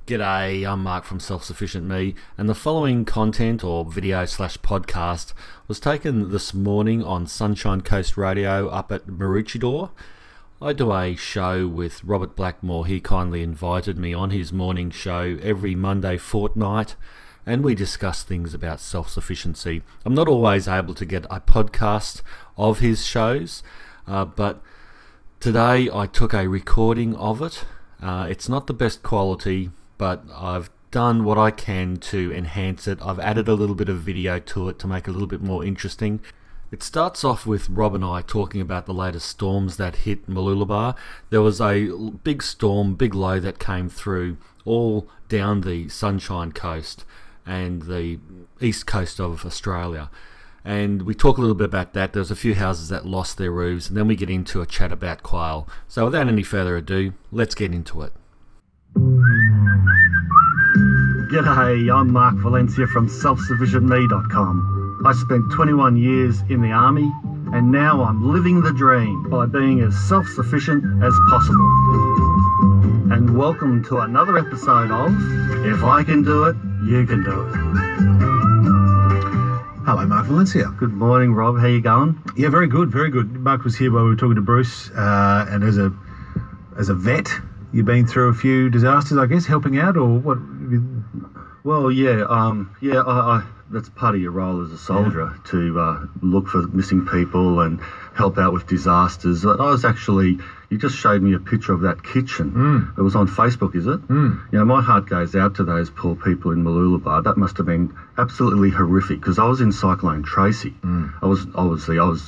G'day, I'm Mark from Self-Sufficient Me, and the following content or video/podcast was taken this morning on Sunshine Coast Radio up at Maroochydore. I do a show with Robert Blackmore. He kindly invited me on his morning show every Monday fortnight, and we discuss things about self-sufficiency. I'm not always able to get a podcast of his shows, but today I took a recording of it. It's not the best quality, but I've done what I can to enhance it. I've added a little bit of video to it to make it a little bit more interesting. It starts off with Rob and I talking about the latest storms that hit Mooloolaba. There was a big storm, big low that came through all down the Sunshine Coast and the east coast of Australia. And we talk a little bit about that. There's a few houses that lost their roofs, and then we get into a chat about Quail. So without any further ado, let's get into it. G'day, I'm Mark Valencia from selfsufficientme.com. I spent 21 years in the army, and now I'm living the dream by being as self-sufficient as possible. And welcome to another episode of If I Can Do It, You Can Do It. Hello, Mark Valencia. Good morning, Rob. How you going? Yeah, very good, very good. Mark was here while we were talking to Bruce, and as a vet, you've been through a few disasters, I guess, helping out, or what? Well, I that's part of your role as a soldier, to look for missing people and help out with disasters. You just showed me a picture of that kitchen. It was on Facebook, is it? You know, my heart goes out to those poor people in Mooloolaba. That must have been absolutely horrific, because I was in Cyclone Tracy. I was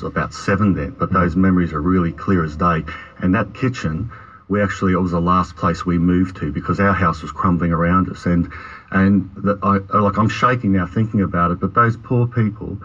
about 7 then, but those memories are really clear as day. And that kitchen, it was the last place we moved to, because our house was crumbling around us, and I'm shaking now thinking about it. But those poor people,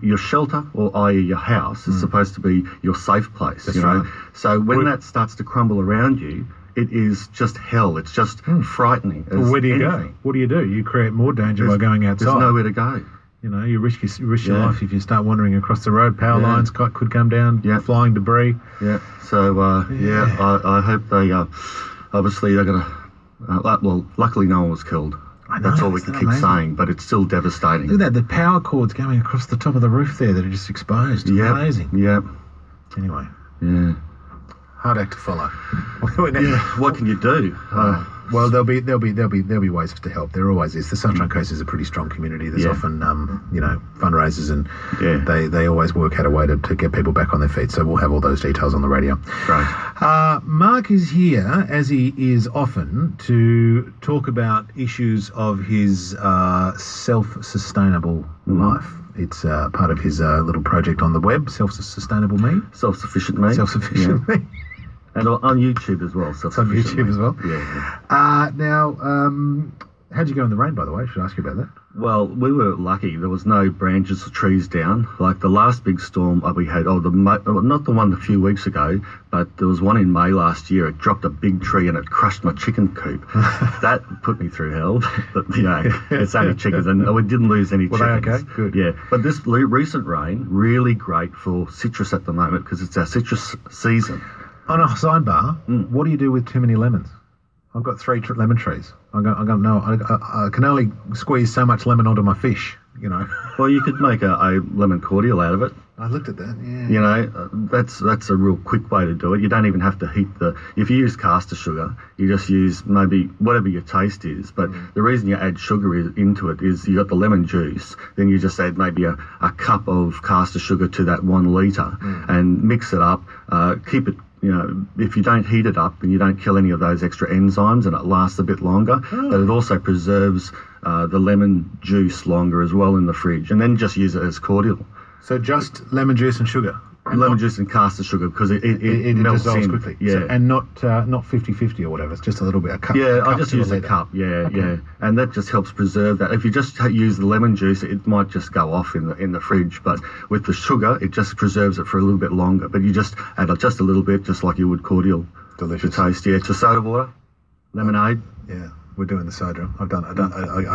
your shelter, or i.e. your house, is supposed to be your safe place. That's right. So when that starts to crumble around you, it is just hell. It's just frightening. Well, where do you go? What do? You create more danger by going outside. There's nowhere to go. You know, you risk your life if you start wandering across the road. Power lines could come down, flying debris. Yeah. So, I hope they, obviously they're going to, luckily no one was killed. That's all we can keep saying, but it's still devastating. Look at that, the power cords going across the top of the roof there that are just exposed. Amazing. Yeah. Anyway. Yeah. Hard act to follow. What can you do? Well, there'll be ways to help. There always is. The Sunshine Coast is a pretty strong community. There's often, fundraisers, and they always work out a way to get people back on their feet. So we'll have all those details on the radio. Right. Mark is here, as he is often, to talk about issues of his self-sustainable life. It's part of his little project on the web, Self-Sustainable Me. Self-Sufficient Me. Self-Sufficient Me. And on YouTube as well. It's on YouTube as well? Yeah. Now, how'd you go in the rain, by the way? Should I ask you about that? Well, we were lucky. There was no branches or trees down. Like the last big storm we had, not the one a few weeks ago, but there was one in May last year. It dropped a big tree and it crushed my chicken coop. That put me through hell. But, it's only chickens, and we didn't lose any chickens. Were they okay? Good. Yeah. But this recent rain, really great for citrus at the moment, because it's our citrus season. On a sidebar, what do you do with too many lemons? I've got 3 lemon trees. I can only squeeze so much lemon onto my fish, you know. Well, you could make a lemon cordial out of it. I looked at that, yeah. You know, that's a real quick way to do it. You don't even have to heat if you use caster sugar, you just use maybe whatever your taste is. But the reason you add sugar into it is you got the lemon juice, then you just add maybe a cup of caster sugar to that 1 litre and mix it up, keep it. You know, if you don't heat it up, then you don't kill any of those extra enzymes, and it lasts a bit longer. But it also preserves the lemon juice longer as well in the fridge, and then just use it as cordial. So just lemon juice and sugar? Lemon juice and caster sugar, because it melts dissolves in quickly. Yeah, so, and not 50-50 or whatever. It's just a little bit, a cup. Yeah, I just use a cup. Yeah, and that just helps preserve that. If you just use the lemon juice, it might just go off in the fridge. But with the sugar, it just preserves it for a little bit longer. But you just add just a little bit, just like you would cordial. Delicious. To taste. Yeah, to soda water, lemonade. Yeah. We're doing the soda. I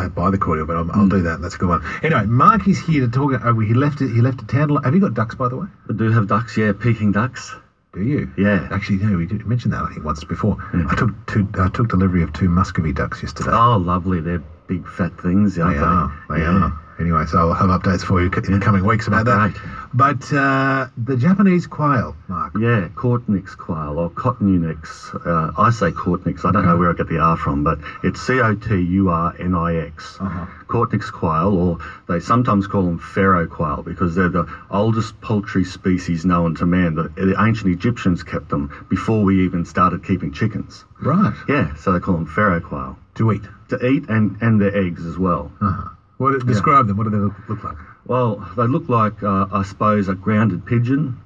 buy the cordial, but I'll do that. That's a good one. Anyway, Mark is here to talk. He left a town. Have you got ducks, by the way? I do have ducks. Yeah, Peking ducks. Do you? Yeah. Actually, no, we did mention that, I think, once before. Yeah. I took delivery of 2 Muscovy ducks yesterday. Oh, lovely. They're big fat things, aren't they? They are. Anyway, so I'll have updates for you in the coming weeks about that. But the Japanese quail, Mark. Yeah, Coturnix quail or Coturnix. I say Coturnix. I don't know where I get the R from, but it's Coturnix. Coturnix quail, or they sometimes call them pharaoh quail because they're the oldest poultry species known to man. The ancient Egyptians kept them before we even started keeping chickens. Right. Yeah, so they call them pharaoh quail. To eat? To eat and their eggs as well. Describe them. What do they look like? Well, they look like, I suppose, a grounded pigeon.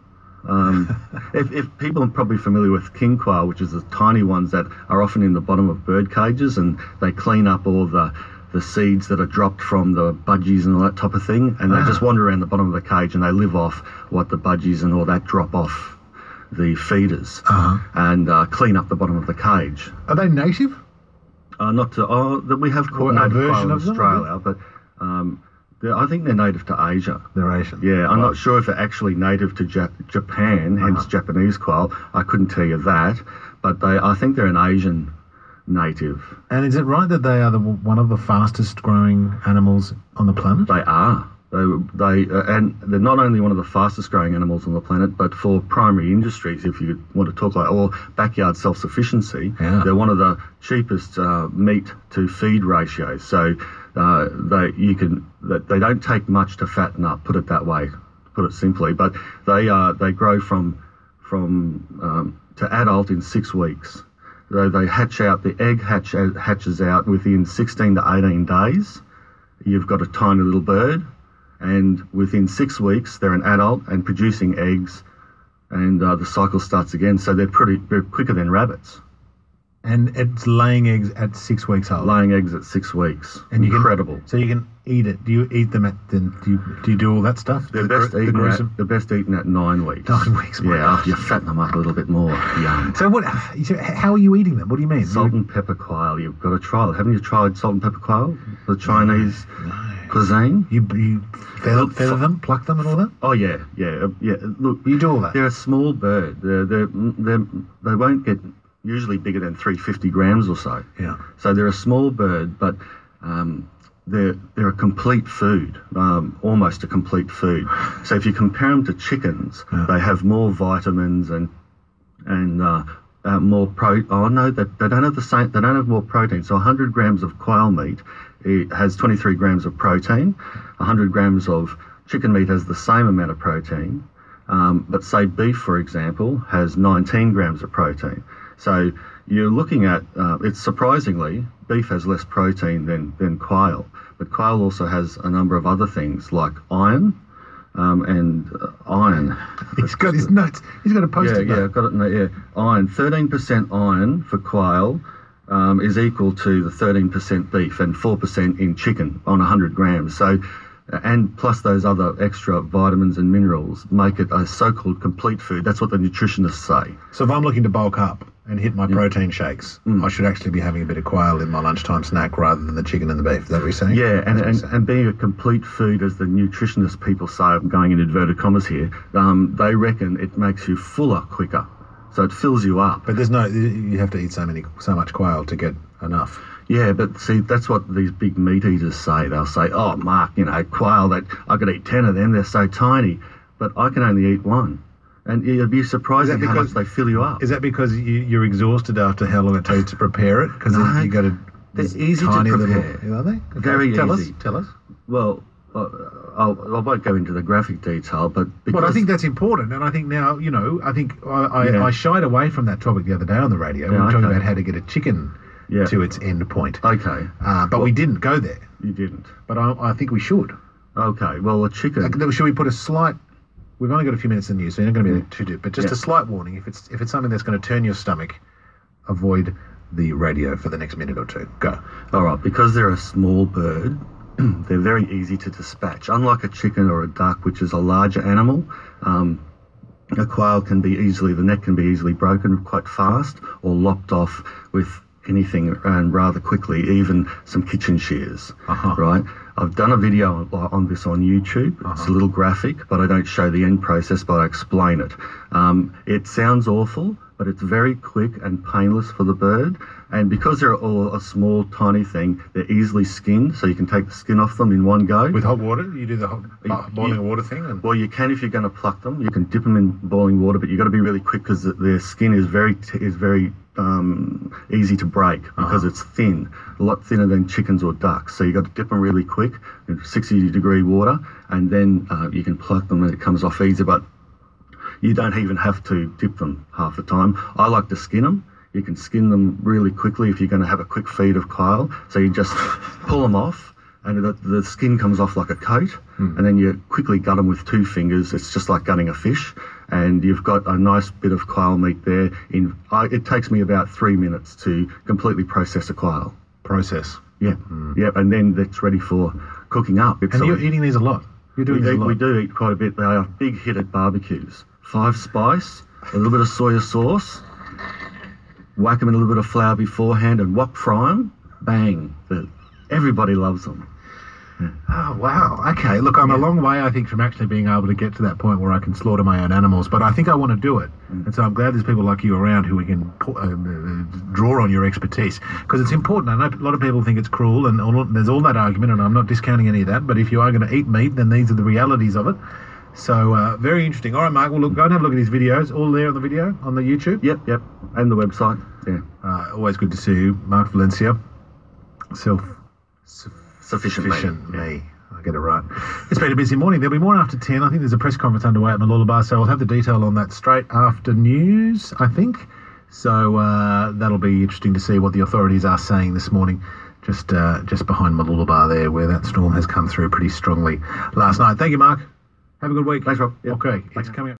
If people are probably familiar with king quail, which is the tiny ones that are often in the bottom of bird cages, and they clean up all the seeds that are dropped from the budgies and all that type of thing, and they just wander around the bottom of the cage and they live off what the budgies and all that drop off the feeders and clean up the bottom of the cage. Are they native? We have caught native quail in Australia, but I think they're native to Asia. They're Asian. Yeah, I'm not sure if they're actually native to Japan, hence Japanese quail. I couldn't tell you that, but I think they're an Asian native. And is it right that they are one of the fastest growing animals on the planet? They are. And they're not only one of the fastest growing animals on the planet, but for primary industries, if you want to talk or backyard self-sufficiency, they're one of the cheapest meat to feed ratios. So they don't take much to fatten up, put it that way, put it simply. But they grow from to adult in 6 weeks. They hatch out. The egg hatches out within 16 to 18 days. You've got a tiny little bird. And within 6 weeks, they're an adult and producing eggs, and the cycle starts again. So they're quicker than rabbits. And it's laying eggs at 6 weeks old. Laying eggs at 6 weeks. And incredible. So you can eat it. Do you eat them do you do all that stuff? They're best eaten at 9 weeks. 9 weeks. Yeah, after you fatten them up a little bit more. Yum. So how are you eating them? What do you mean? Salt and pepper quail. You've got to try it. Haven't you tried salt and pepper quail? The Chinese cuisine. You feather them, pluck them, and all that. Oh yeah. Look, you do all that. They're a small bird. They won't get usually bigger than 350 grams or so. Yeah. So they're a small bird, but they're a complete food, almost a complete food. So if you compare them to chickens, they have more vitamins and more protein. Oh no, they don't have the same. They don't have more protein. So 100 grams of quail meat, it has 23 grams of protein. 100 grams of chicken meat has the same amount of protein. But say beef, for example, has 19 grams of protein. So you're looking at, it's surprisingly, beef has less protein than quail. But quail also has a number of other things like iron and iron. He's got his notes. He's got a post-it note. Yeah, I've got it. Yeah, iron. 13% iron for quail is equal to the 13% beef and 4% in chicken on 100 grams. So, and plus those other extra vitamins and minerals make it a so-called complete food. That's what the nutritionists say. So if I'm looking to bulk up and hit my protein shakes, I should actually be having a bit of quail in my lunchtime snack rather than the chicken and the beef. Is that what you're saying? Yeah, and being a complete food, as the nutritionist people say, I'm going in inverted commas here, they reckon it makes you fuller quicker. So it fills you up. But you have to eat so much quail to get enough. Yeah, but see, that's what these big meat eaters say. They'll say, oh, Mark, quail, I could eat 10 of them, they're so tiny, but I can only eat one. And you'd be surprised at how much they fill you up. Is that because you're exhaused after how long it takes to prepare it? Because you got to... They're easy to prepare. Are they? Okay. Very easy. Tell us. Well, I won't go into the graphic detail, but because... Well, I think that's important, and I think now, I shied away from that topic the other day on the radio. We were talking about how to get a chicken to its end point. Okay. But we didn't go there. You didn't. But I think we should. Okay, well, a chicken... Should we put a slight... We've only got a few minutes in the news, so you're not going to be too deep, but just a slight warning. If it's something that's going to turn your stomach, avoid the radio for the next minute or two. Go. All right, because they're a small bird, they're very easy to dispatch. Unlike a chicken or a duck, which is a larger animal, a quail the neck can be easily broken quite fast or lopped off with anything and rather quickly, even some kitchen shears, right? I've done a video on this on YouTube. It's a little graphic, but I don't show the end process, but I explain it. It sounds awful, but it's very quick and painless for the bird. And because they're all a small, tiny thing, they're easily skinned, so you can take the skin off them in one go. With hot water? You do the boiling water thing? Well, you can if you're going to pluck them. You can dip them in boiling water, but you've got to be really quick because their skin is very easy to break because it's thin, a lot thinner than chickens or ducks. So you've got to dip them really quick in 60-degree water, and then you can pluck them and it comes off easy. But you don't even have to dip them half the time. I like to skin them. You can skin them really quickly if you're going to have a quick feed of quail. So you just pull them off, and the skin comes off like a coat, and then you quickly gut them with 2 fingers. It's just like gutting a fish, and you've got a nice bit of quail meat there. It takes me about 3 minutes to completely process a quail. Process? Yeah, yep, and then it's ready for cooking up. And you're eating these a lot? You're doing these a lot? We do eat quite a bit. They are a big hit at barbecues. 5 spice, a little bit of soya sauce, whack them in a little bit of flour beforehand and wok fry them. Bang. Everybody loves them. Yeah. Oh, wow. Okay, look, I'm a long way, I think, from actually being able to get to that point where I can slaughter my own animals, but I think I want to do it. And so I'm glad there's people like you around who we can draw on your expertise, because it's important. I know a lot of people think it's cruel, and there's all that argument, and I'm not discounting any of that, but if you are going to eat meat, then these are the realities of it. So, very interesting. All right, Mark, well, look, go and have a look at his videos. All there on the video, on the YouTube? Yep. And the website, yeah. Always good to see you, Mark Valencia. Sufficient me. I get it right. It's been a busy morning. There'll be more after 10. I think there's a press conference underway at Mooloolaba, so I'll have the detail on that straight after news, I think. So, that'll be interesting to see what the authorities are saying this morning. Just behind Mooloolaba there, where that storm has come through pretty strongly last night. Thank you, Mark. Have a good week. Thanks, Rob. Yep. Okay, it's coming up.